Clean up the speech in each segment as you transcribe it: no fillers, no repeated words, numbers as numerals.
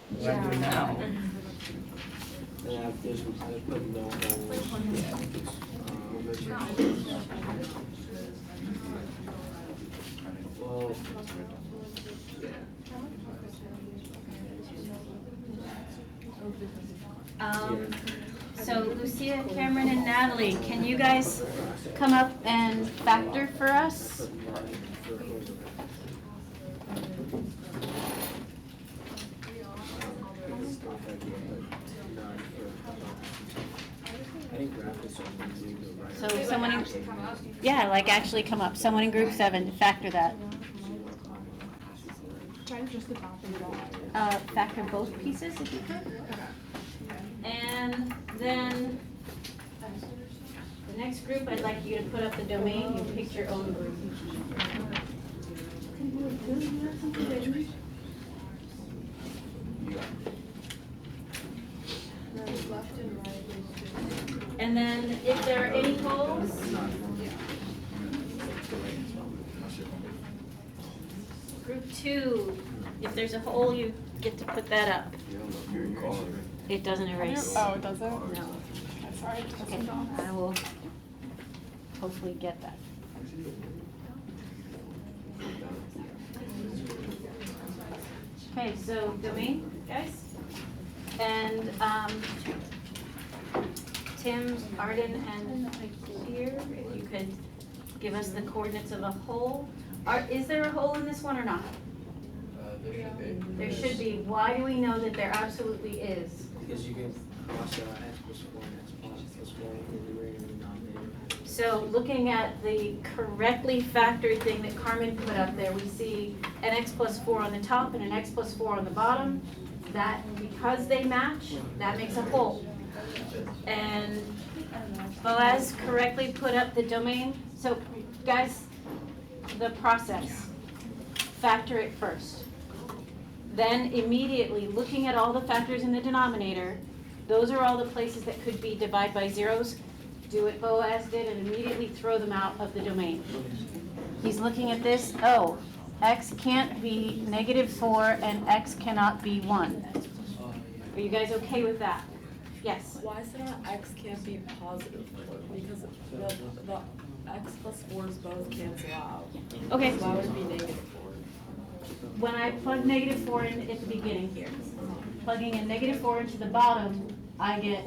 What do I do now? And after this, I put no holes. Well, So Lucia, Cameron, and Natalie, can you guys come up and factor for us? So someone in, yeah, like actually come up. Someone in group 7 to factor that. Factor both pieces if you could. And then the next group, I'd like you to put up the domain. You pick your own group. And then if there are any holes, group 2, if there's a hole, you get to put that up. It doesn't erase. Oh, it doesn't? No. I'm sorry. Okay, I will hopefully get that. Okay, so domain, guys. And Tim, Arden, and here, if you could give us the coordinates of a hole. Is there a hole in this one or not? there should be. There should be. Why do we know that there absolutely is? Because you can cross x plus 4 and x plus 4 in the numerator and denominator. So looking at the correctly factored thing that Carmen put up there, we see an x plus 4 on the top and an x plus 4 on the bottom. That, because they match, that makes a hole. And Boaz correctly put up the domain. So guys, the process, factor it first. Then immediately, looking at all the factors in the denominator, those are all the places that could be divide by zeros. Do what Boaz did and immediately throw them out of the domain. He's looking at this, oh, x can't be -4 and x cannot be 1. Are you guys okay with that? Yes? Why is it not x can't be positive 4? Because the x plus 4's both cancel out. Okay. So why would it be -4? When I plug -4 in at the beginning here, plugging in -4 into the bottom, I get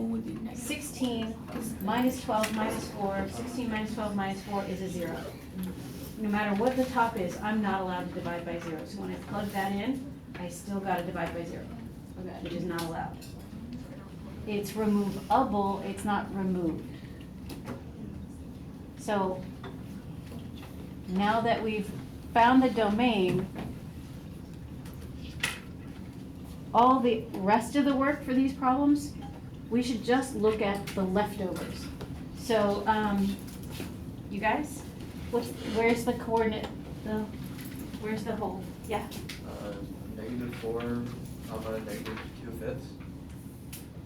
16 minus 12 minus 4. 16 minus 12 minus 4 is a 0. No matter what the top is, I'm not allowed to divide by 0. So when I plug that in, I still got to divide by 0. It is not allowed. It's removable, it's not removed. So now that we've found the domain, all the rest of the work for these problems, we should just look at the leftovers. So, you guys, where's the coordinate? Where's the hole? Yeah. -4, how about a -2/5?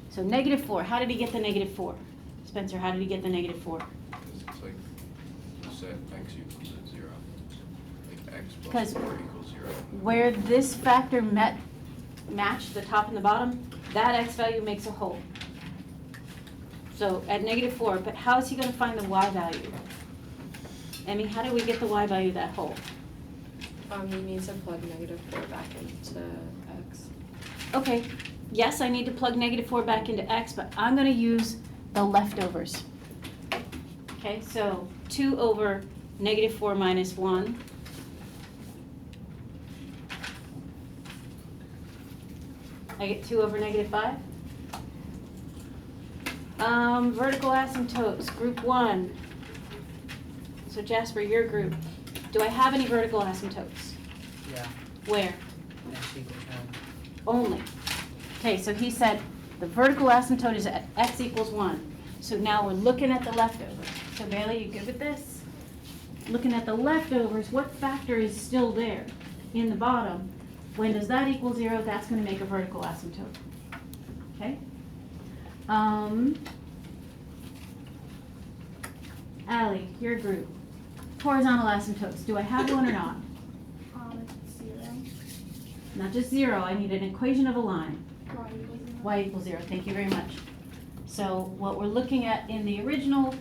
So -4. How did he get the -4? Spencer, how did he get the -4? It's like you said x equals 0. Like x plus 'Cause 4 equals 0. Where this factor matched the top and the bottom, that x value makes a hole. So at -4, but how is he going to find the y value? Emmy, how do we get the y value of that hole? He needs to plug -4 back into x. Okay, yes, I need to plug -4 back into x, but I'm going to use the leftovers. Okay, so 2 over -4 minus 1. I get 2 over -5. Vertical asymptotes, group 1. So Jasper, your group. Do I have any vertical asymptotes? Yeah, Where? x equals 1. Only. Okay, so he said the vertical asymptote is at x equals 1. So now we're looking at the leftovers. So Bailey, you good with this? Looking at the leftovers, what factor is still there in the bottom? When does that equal 0? That's going to make a vertical asymptote. Okay? Allie, your group. Horizontal asymptotes. Do I have one or not? It's 0. not just zero, I need an equation of a line. Y equals 0, thank you very much. So what we're looking at in the original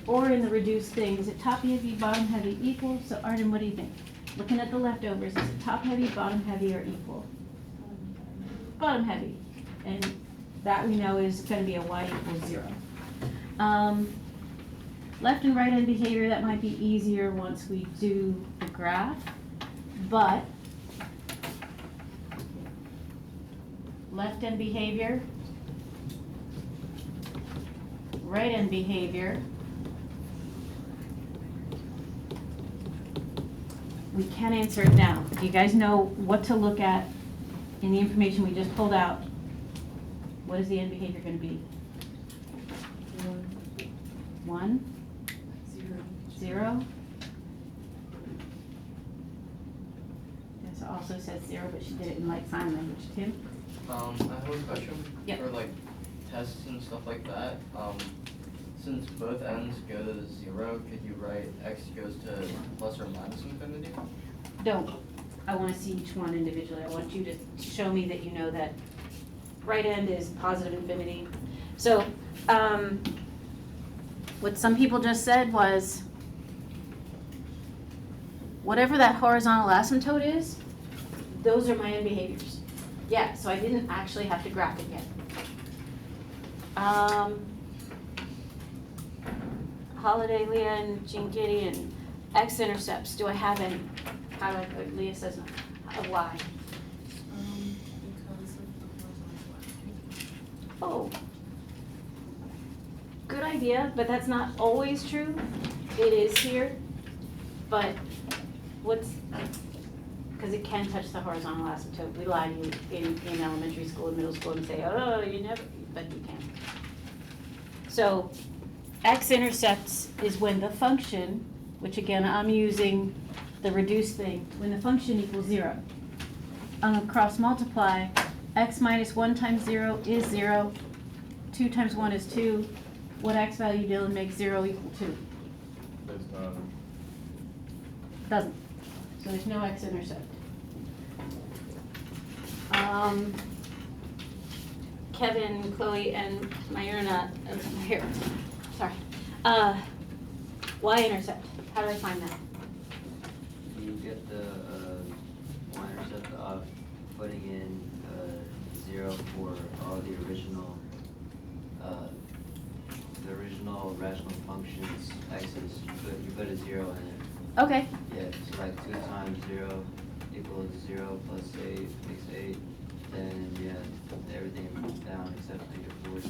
or in the reduced thing, is it top heavy, bottom heavy, equal? So Arden, what do you think? Looking at the leftovers, is it top heavy, bottom heavy, or equal? Bottom heavy. And that we know is gonna be a Y equals 0. Left and right hand behavior, that might be easier once we do the graph, but left end behavior, right end behavior, we can answer it now. Do you guys know what to look at in the information we just pulled out? What is the end behavior going to be? 1? 0? This also says 0, but she did it in like sign language. Tim? I have a question. Yep. For like tests and stuff like that. Since both ends go to 0, could you write x goes to plus or minus infinity? Don't. I want to see each one individually. I want you to show me that you know that right end is positive infinity. So, what some people just said was, whatever that horizontal asymptote is, those are my end behaviors. Yeah, so I didn't actually have to graph it yet. Holiday, Leah, and Jean Kitty, and x-intercepts. Do I have any? How do I, Leah says no. Why? Because of the horizontal Oh. Good idea, but that's not always true. It is here, but what's, because it can touch the horizontal asymptote. We lie to you in elementary school and middle school and say, oh, you never, but you can. So x-intercepts is when the function, which again, I'm using the reduced thing, when the function equals 0. I'm gonna cross multiply, x minus 1 times 0 is 0, 2 times 1 is 2. What x value, Dylan, makes 0 equal 2? Doesn't. So there's no x-intercept. Kevin, Chloe, and Myrna, here, sorry. Y-intercept, how do I find that? You get the y-intercept off putting in 0 for all the original rational functions x's. You put a 0 in it. Okay, Yeah, so like 2 times 0 equals 0 plus 8 makes 8. Then yeah, everything down except -4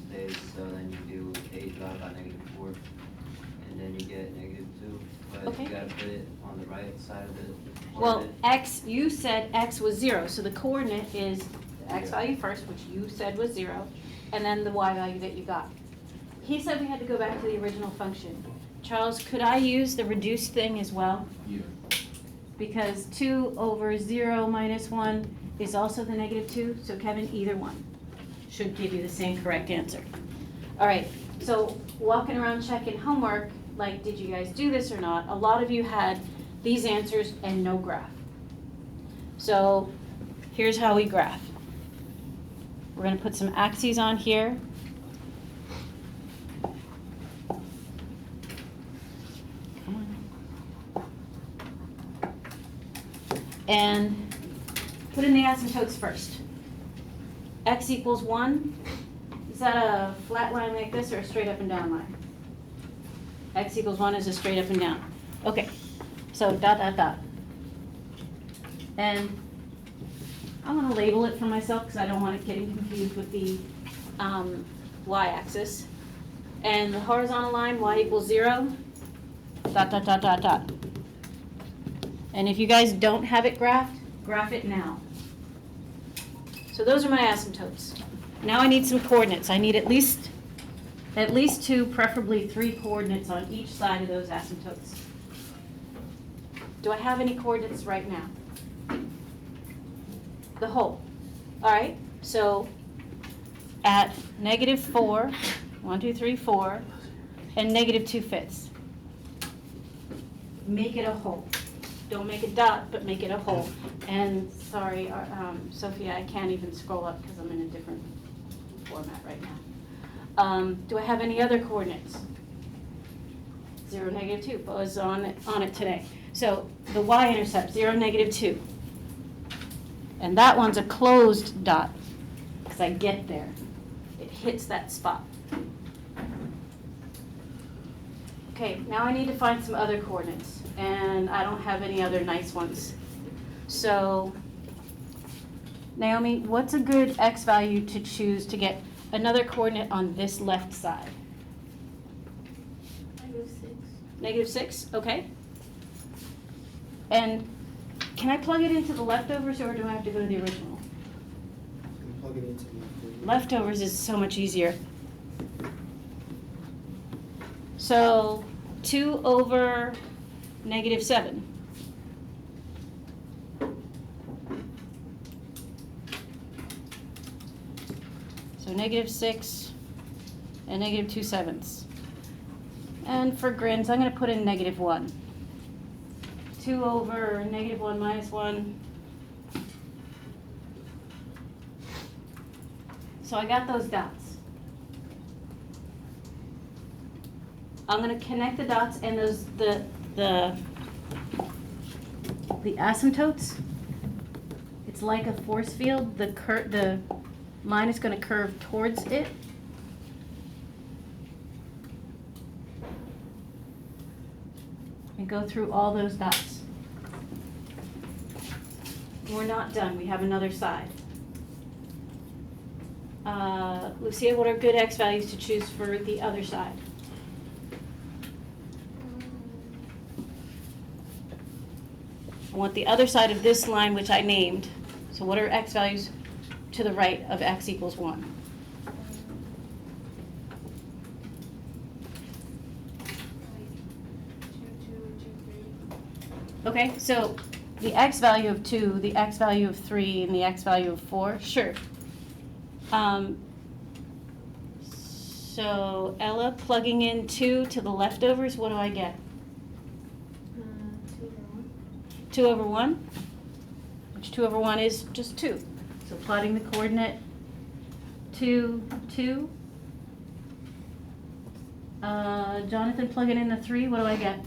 stays. So then you do 8 divided by -4, and then you get -2. But Okay. you gotta put it on the right side of the well, coordinate. x, you said x was 0, so the coordinate is the x Yeah. value first, which you said was 0, and then the y value that you got. He said we had to go back to the original function. Charles, could I use the reduced thing as well? Yeah. Because 2 over 0 minus 1 is also the -2, so Kevin, either one should give you the same correct answer. All right, so walking around checking homework, like, did you guys do this or not? A lot of you had these answers and no graph. So here's how we graph. We're gonna put some axes on here. Come on. And put in the asymptotes first. X equals 1. Is that a flat line like this or a straight up and down line? X equals 1 is a straight up and down. Okay, so dot, dot, dot. And I'm going to label it for myself because I don't want it getting confused with the y-axis. And the horizontal line, y equals 0, dot, dot, dot, dot, dot. And if you guys don't have it graphed, graph it now. So those are my asymptotes. Now I need some coordinates. I need at least 2, preferably 3 coordinates on each side of those asymptotes. Do I have any coordinates right now? The whole. All right, so at -4, 1, 2, 3, 4, and -2/5. Make it a whole. don't make a dot, but make it a hole. And sorry, Sophia, I can't even scroll up because I'm in a different format right now. Do I have any other coordinates? 0, -2, Bo's on it today. So the y-intercept, 0, -2. And that one's a closed dot, because I get there. It hits that spot. Okay, now I need to find some other coordinates, and I don't have any other nice ones. So, Naomi, what's a good x value to choose to get another coordinate on this left side? -6, okay. And can I plug it into the leftovers, or do I have to go to the original? You can plug it into the. Leftovers is so much easier. So 2 over -7. So -6 and -2/7. And for grins, I'm going to put in -1. 2 over -1 minus 1. So I got those dots. I'm going to connect the dots and the asymptotes. It's like a force field. The line is going to curve towards it. And go through all those dots. We're not done. We have another side. Lucia, what are good x values to choose for the other side? I want the other side of this line, which I named. So what are x values to the right of x equals 1? Okay, so the x value of 2, the x value of 3, and the x value of 4, sure. So Ella, plugging in 2 to the leftovers, what do I get? 2 over 1, which 2 over 1 is just 2. So plotting the coordinate 2, 2. Jonathan, plugging in the 3, what do I get?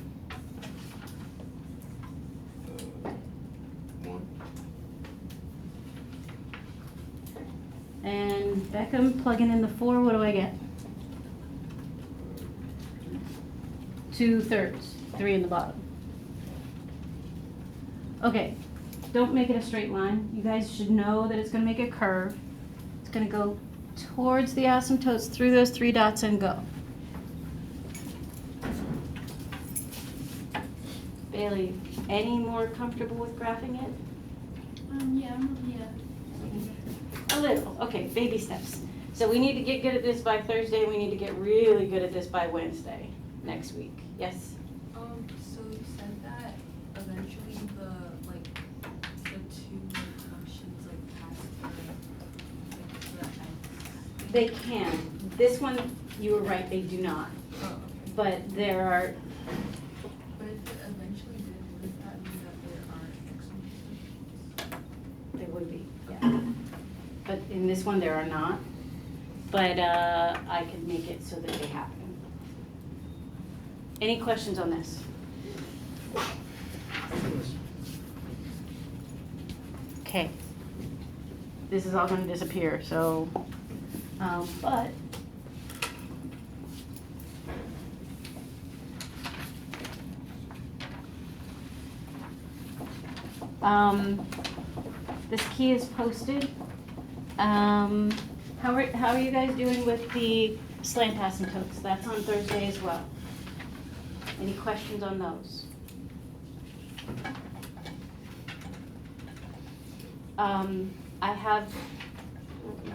1. And Beckham, plugging in the 4, what do I get? 2/3, 3 in the bottom. Okay, don't make it a straight line. You guys should know that it's going to make a curve. It's going to go towards the asymptotes through those 3 dots and go. Bailey, any more comfortable with graphing it? Yeah. A little, okay, baby steps. So we need to get good at this by Thursday, we need to get really good at this by Wednesday, next week. Yes? So you said that eventually the two functions pass the x. They can. This one, you were right, they do not. Oh, okay. But there are, But if it eventually did, wouldn't that mean that there aren't x functions? they would be, yeah. But in this one, there are not. But I could make it so that they happen. Any questions on this? Okay. This is all gonna disappear, so, but. This key is posted. How are you guys doing with the slant asymptotes? That's on Thursday as well. Any questions on those?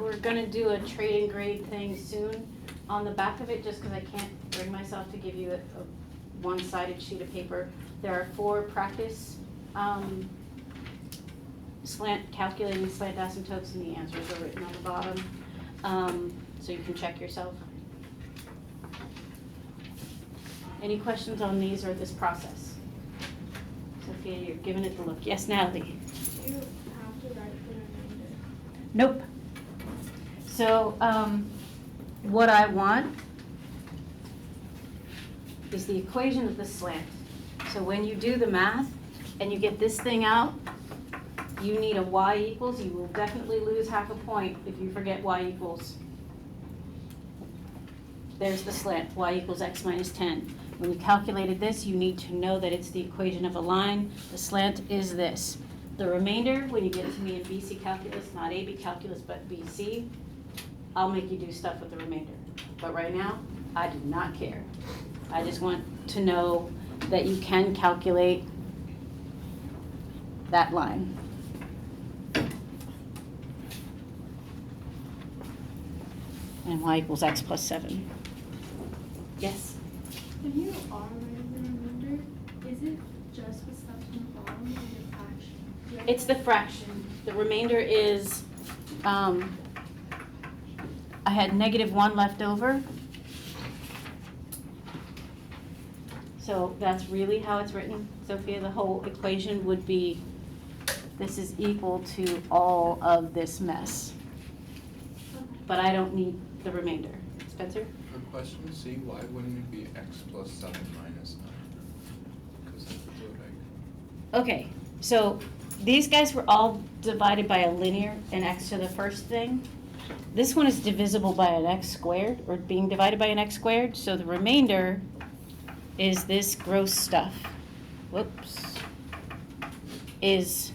We're gonna do a trade and grade thing soon on the back of it, just because I can't bring myself to give you a one-sided sheet of paper. There are 4 practice calculating slant asymptotes, and the answers are written on the bottom, so you can check yourself. Any questions on these or this process? So Sophia, you're giving it the look. Yes, Natalie? You have to write the remainder. Nope. So, what I want is the equation of the slant. So when you do the math and you get this thing out, you need a y equals, you will definitely lose half a point if you forget y equals. There's the slant, y equals x minus 10. When you calculated this, you need to know that it's the equation of a line. The slant is this. The remainder, when you get to me in BC calculus, not AB calculus, but BC, I'll make you do stuff with the remainder. But right now, I do not care. I just want to know that you can calculate that line. And y equals x plus 7. Yes? When you are writing the remainder, is it just the stuff in the bottom or the fraction? It's the fraction. The remainder is, I had -1 left over. So that's really how it's written, Sophia. The whole equation would be, this is equal to all of this mess. But I don't need the remainder. Spencer? For question C, why wouldn't it be x plus 7 minus 9? Because that's what Okay, so these guys were all divided by a linear, an x to the first thing. This one is divisible by an x squared, or being divided by an x squared, so the remainder is this gross stuff. Whoops. Is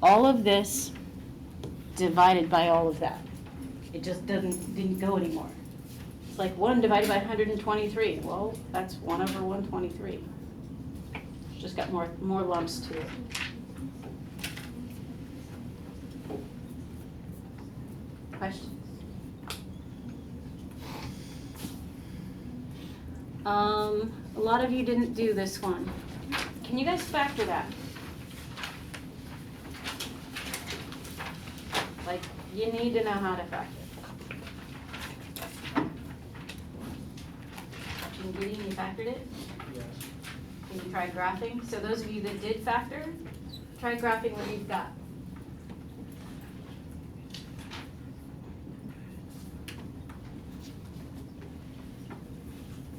all of this divided by all of that. It just didn't go anymore. It's like 1 divided by 123. Well, that's 1 over 123. It's just got more lumps to it. Questions? A lot of you didn't do this one. Can you guys factor that? Like, you need to know how to factor. Gideon, you factored it? Yes. Can you try graphing? So those of you that did factor, try graphing what you've got.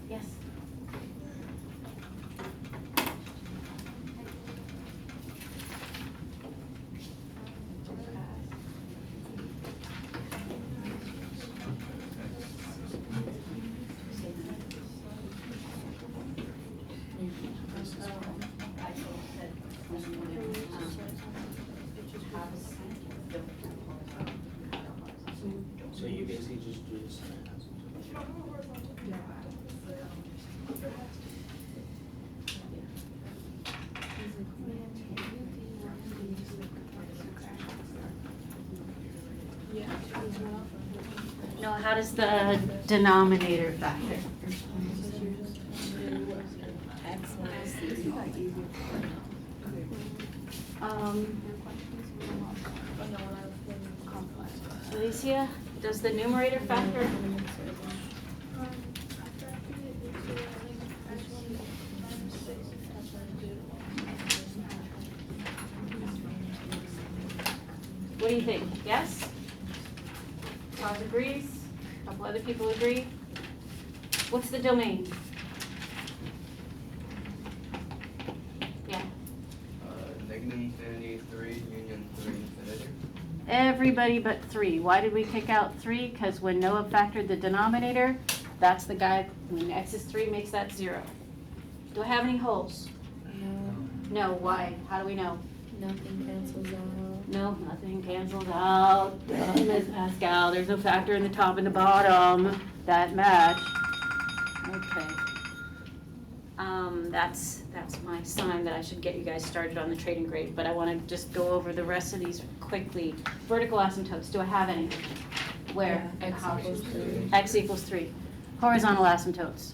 Yes? So you basically just do this. No, how does the denominator factor? X minus 3. Alicia, does the numerator factor? What do you think? Yes? Todd agrees? A couple other people agree? What's the domain? Yeah. Negative infinity 3, union 3, infinity. Everybody but 3. Why did we kick out 3? Because when Noah factored the denominator, that's the guy, when x is 3 makes that 0. Do I have any holes? No, No, why? How do we know? nothing cancels out. No, nothing cancels out. Miss Pascal, there's no factor in the top and the bottom that match. Okay. That's my sign that I should get you guys started on the trading grade, but I want to just go over the rest of these quickly. Vertical asymptotes, do I have any? Where? Yeah, x equals 3. X equals 3. Horizontal asymptotes?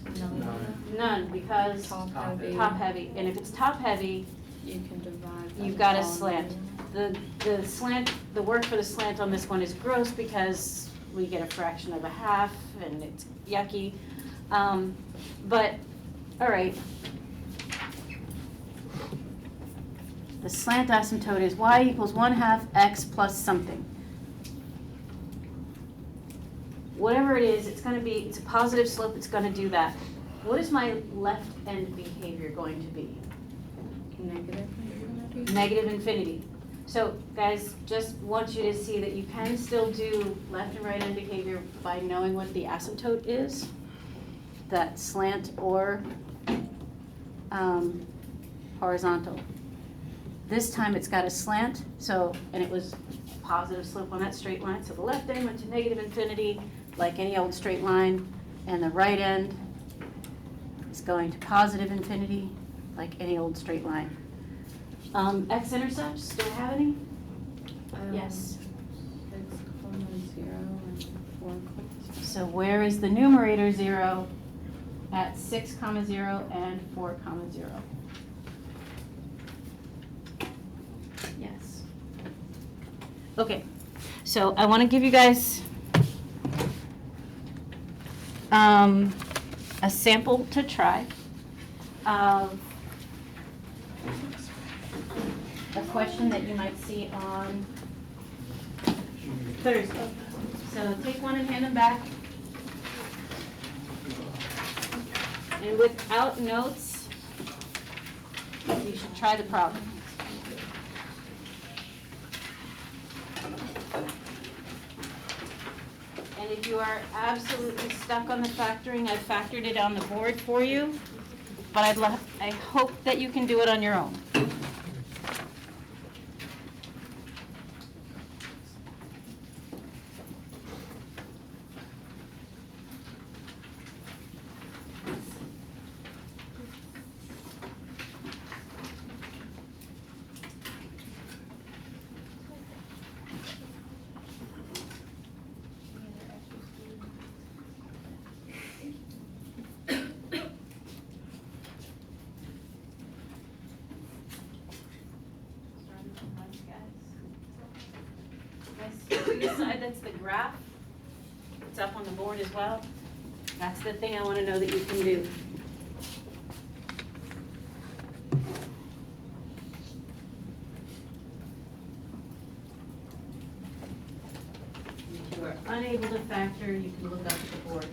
None, because Top heavy. top heavy. And if it's top heavy, You can divide. by you've got a the slant. The slant, the word for the slant on this one is gross because we get a fraction of a half and it's yucky. But, all right, The slant asymptote is y equals 1/2 x plus something. Whatever it is, it's a positive slope, it's gonna do that. What is my left end behavior going to be? Negative infinity. So guys, just want you to see that you can still do left and right end behavior by knowing what the asymptote is, that slant or horizontal. This time it's got a slant, and it was positive slope on that straight line, so the left end went to negative infinity like any old straight line, and the right end is going to positive infinity like any old straight line. X-intercepts, do I have any? Yes. 6, 0, and 4, So where is the numerator 0 at 6, 0 and 4, 0? Yes. Okay, so I want to give you guys a sample to try of a question that you might see on Thursday. So take one and hand them back. And without notes, you should try the problem. And if you are absolutely stuck on the factoring, I've factored it on the board for you, but I hope that you can do it on your own. This side, that's the graph. It's up on the board as well. That's the thing I want to know that you can do. If you are unable to factor, you can look up at the board.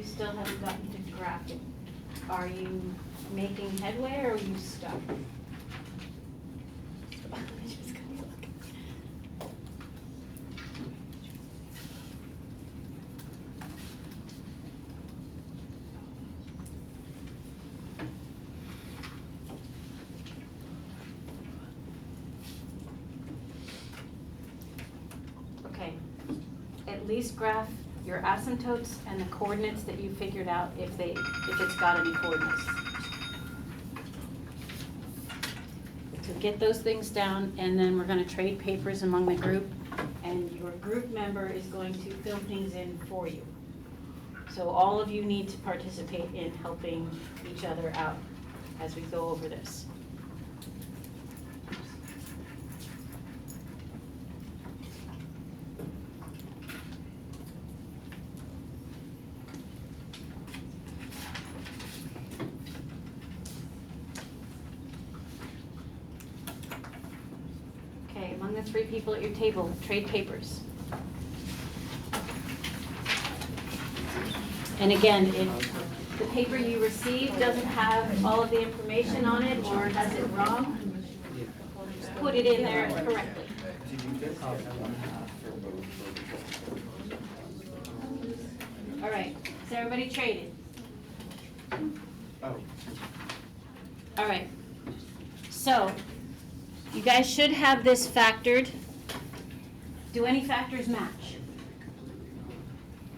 you still haven't gotten to graphing. Are you making headway or are you stuck? Just gonna look. Okay, at least graph your asymptotes and the coordinates that you figured out if it's got any coordinates. So get those things down, and then we're gonna trade papers among the group, and your group member is going to fill things in for you. So all of you need to participate in helping each other out as we go over this. Okay, among the three people at your table, trade papers. And again, if the paper you received doesn't have all of the information on it or has it wrong, put it in there correctly. All right, is everybody traded? Oh. All right, so you guys should have this factored. Do any factors match?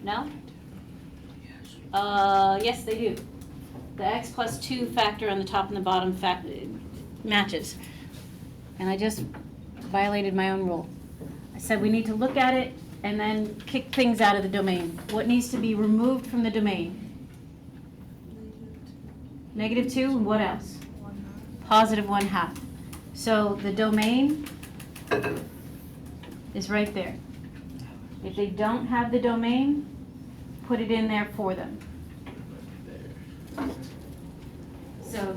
No? Yes, they do. The x plus 2 factor on the top and the bottom matches. And I just violated my own rule. I said we need to look at it and then kick things out of the domain. What needs to be removed from the domain? -2, and what else? +1/2. So the domain is right there. If they don't have the domain, put it in there for them. So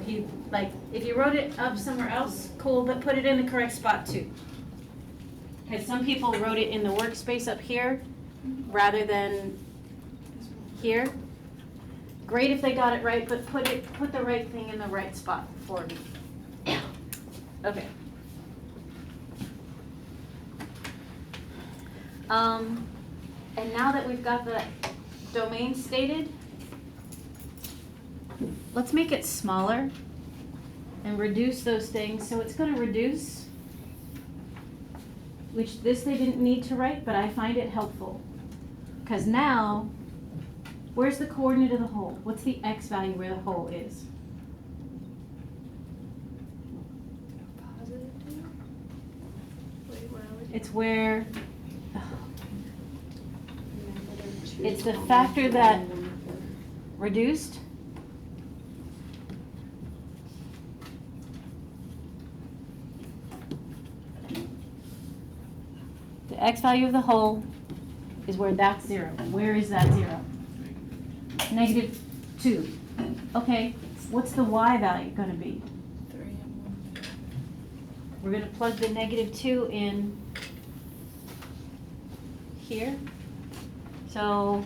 if you wrote it up somewhere else, cool, but put it in the correct spot too. Because some people wrote it in the workspace up here rather than here. Great if they got it right, but put the right thing in the right spot for me. Okay. And now that we've got the domain stated, let's make it smaller and reduce those things. So it's going to reduce, which this they didn't need to write, but I find it helpful. Because now, where's the coordinate of the hole? What's the x value where the hole is? It's where, it's the factor that reduced. The x value of the whole is where that's 0. Where is that 0? -2. Okay, what's the y value going to be? 3 and 1. We're going to plug the -2 in here. So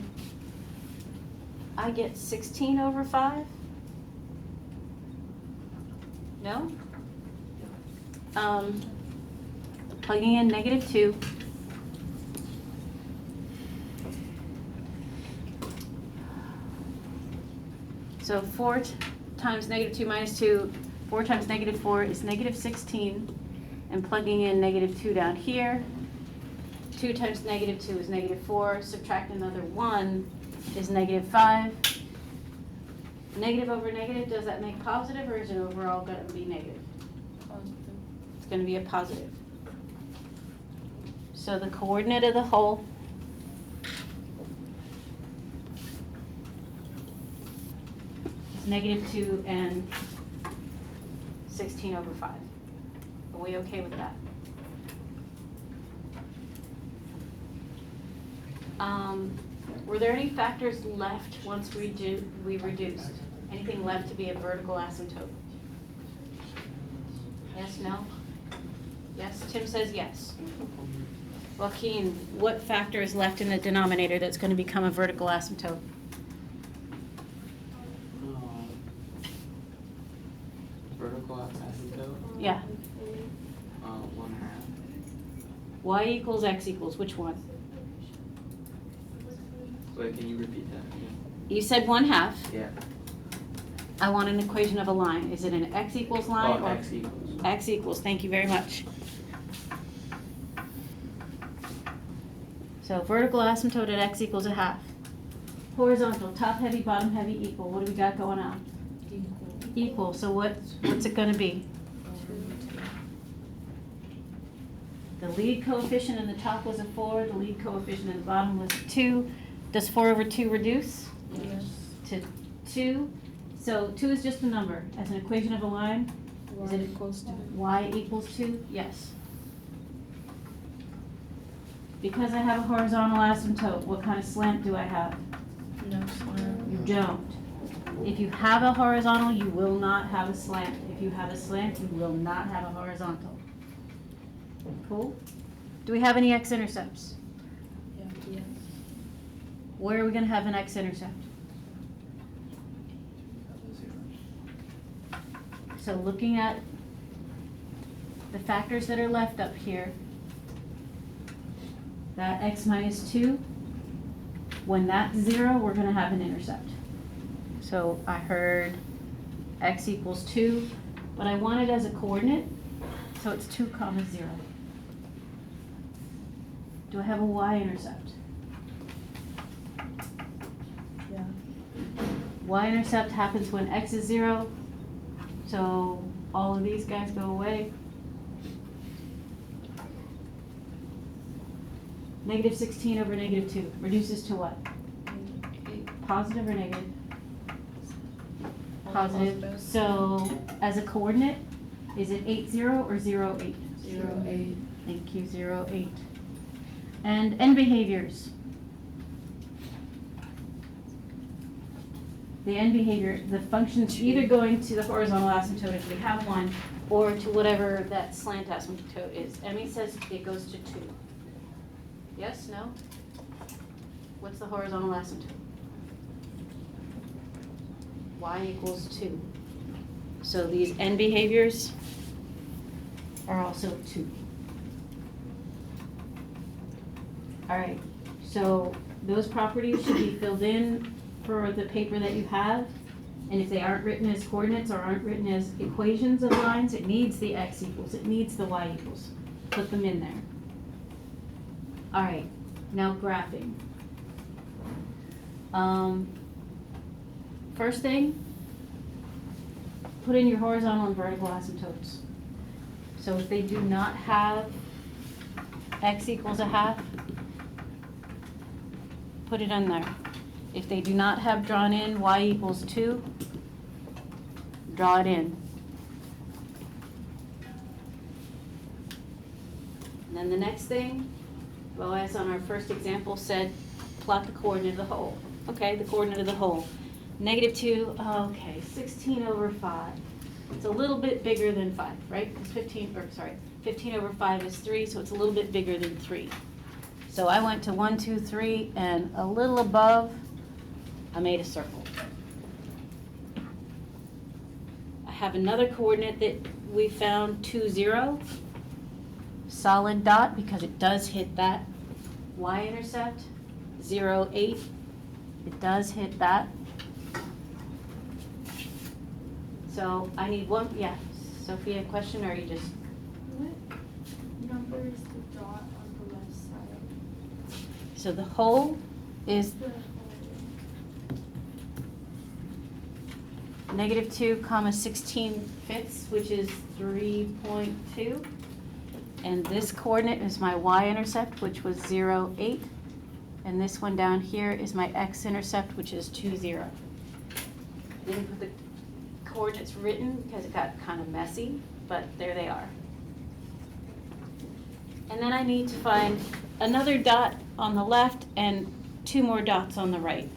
I get 16/5. No? Plugging in -2. So 4 times -2 minus 2, 4 times -4 is -16. And plugging in -2 down here, 2 times -2 is -4, subtract another 1 is -5. Negative over negative, does that make positive or is it overall going to be negative? Positive. It's going to be a positive. So the coordinate of the hole is -2 and 16/5. Are we okay with that? Were there any factors left once we reduced? Anything left to be a vertical asymptote? Yes, no? Yes, Tim says yes. Joaquin, what factor is left in the denominator that's going to become a vertical asymptote? Yeah. 1/2. Y equals X equals, which one? Wait, can you repeat that again? You said 1/2. Yeah. I want an equation of a line. Is it an X equals line Oh, or? X equals. X equals, thank you very much. So vertical asymptote at X equals 1/2. Horizontal, top heavy, bottom heavy, equal. What do we got going on? Equal, so what's it gonna be? The lead coefficient in the top was a 4, the lead coefficient in the bottom was 2. Does 4 over 2 reduce? Yes. To 2. So 2 is just a number. As an equation of a line, is Y it equals to. y equals 2? Yes. Because I have a horizontal asymptote, what kind of slant do I have? No slant. You don't. If you have a horizontal, you will not have a slant. If you have a slant, you will not have a horizontal. Cool? Do we have any x-intercepts? Yeah. Where are we gonna have an x-intercept? So looking at the factors that are left up here, that x minus 2, when that's 0, we're gonna have an intercept. So I heard x equals 2, but I want it as a coordinate, so it's 2 comma 0. Do I have a y-intercept? Yeah. Y-intercept happens when x is 0, so all of these guys go away. Negative 16 over negative 2 reduces to what? Positive or negative? Positive. So as a coordinate, is it 8, 0 or 0, 8? 0, 8. Thank you, 0, 8. And end behaviors. The end behavior, the function's either going to the horizontal asymptote if we have one, or to whatever that slant asymptote is. Emmy says it goes to 2. Yes, no? What's the horizontal asymptote? Y equals 2. So these end behaviors are also 2. All right, so those properties should be filled in for the paper that you have. And if they aren't written as coordinates or aren't written as equations of lines, it needs the x equals, it needs the y equals. Put them in there. All right, now graphing. First thing, put in your horizontal and vertical asymptotes. So if they do not have x equals 1/2, put it in there. If they do not have drawn in y equals 2, draw it in. And then the next thing, well, as on our first example said, plot the coordinate of the whole. Okay, the coordinate of the whole. Negative 2, okay, 16 over 5. It's a little bit bigger than 5, right? Because 15 over 5 is 3, so it's a little bit bigger than 3. So I went to 1, 2, 3, and a little above, I made a circle. I have another coordinate that we found, 2, 0. Solid dot, because it does hit that y-intercept. 0, 8, it does hit that. So I need one, yeah, Sophia, a question, or are you just? What number is the dot on the left side? So the whole is The negative 2 comma 16 fifths, which is 3.2. And this coordinate is my y-intercept, which was 0, 8. And this one down here is my x-intercept, which is 2, 0. I didn't put the coordinates written because it got kind of messy, but there they are. And then I need to find another dot on the left and 2 more dots on the right.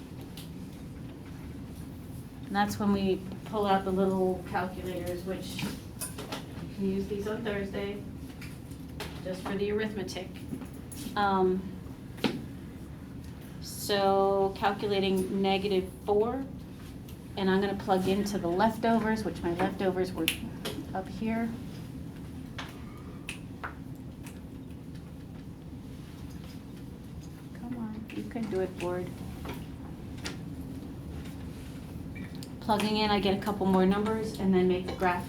And that's when we pull out the little calculators, which you can use these on Thursday, just for the arithmetic. So calculating negative 4, and I'm going to plug into the leftovers, which my leftovers were up here. can do it, board. Plugging in, I get a couple more numbers and then make the graph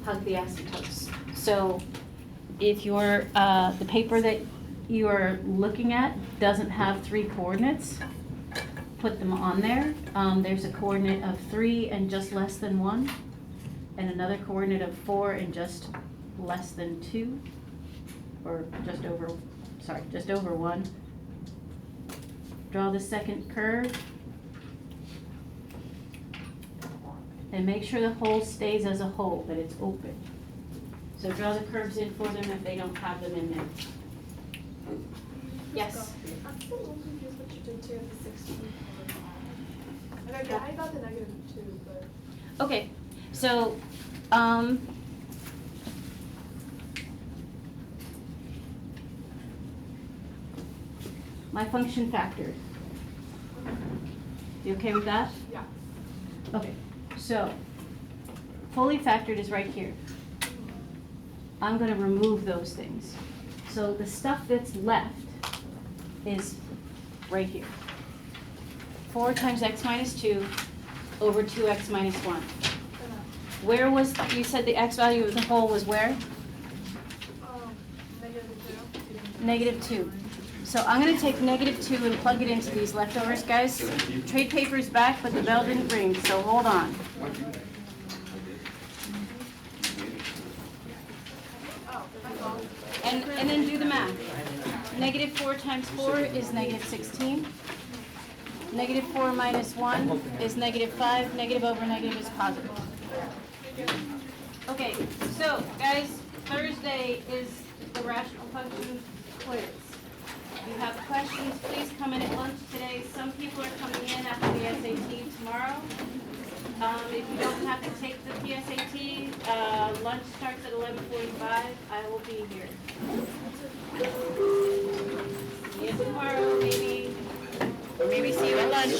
hug the asymptotes. So if your, the paper that you are looking at doesn't have 3 coordinates, put them on there. There's a coordinate of 3 and just less than 1, and another coordinate of 4 and just less than 2, or just over 1. Draw the second curve. And make sure the hole stays as a hole, that it's open. So draw the curves in for them if they don't have them in there. Yes? I'm still a little confused what you did too at the 16 over 5. And I got the -2, but. Okay, so, my function factor. You okay with that? Yeah. Okay, so, fully factored is right here. I'm gonna remove those things. So the stuff that's left is right here. 4 times x minus 2 over 2x minus 1. Where was, you said the x value of the whole was where? -2. So I'm gonna take -2 and plug it into these leftovers, guys. Trade paper's back, but the bell didn't ring, so hold on. And then do the math. -4 times 4 is -16. -4 minus 1 is -5. Negative over negative is positive. Okay, so guys, Thursday is the rational function quiz. If you have questions, please come in at lunch today. Some people are coming in after the SAT tomorrow. If you don't have to take the PSAT, lunch starts at 11:45. I will be here. See you tomorrow, maybe. Or maybe see you at lunch.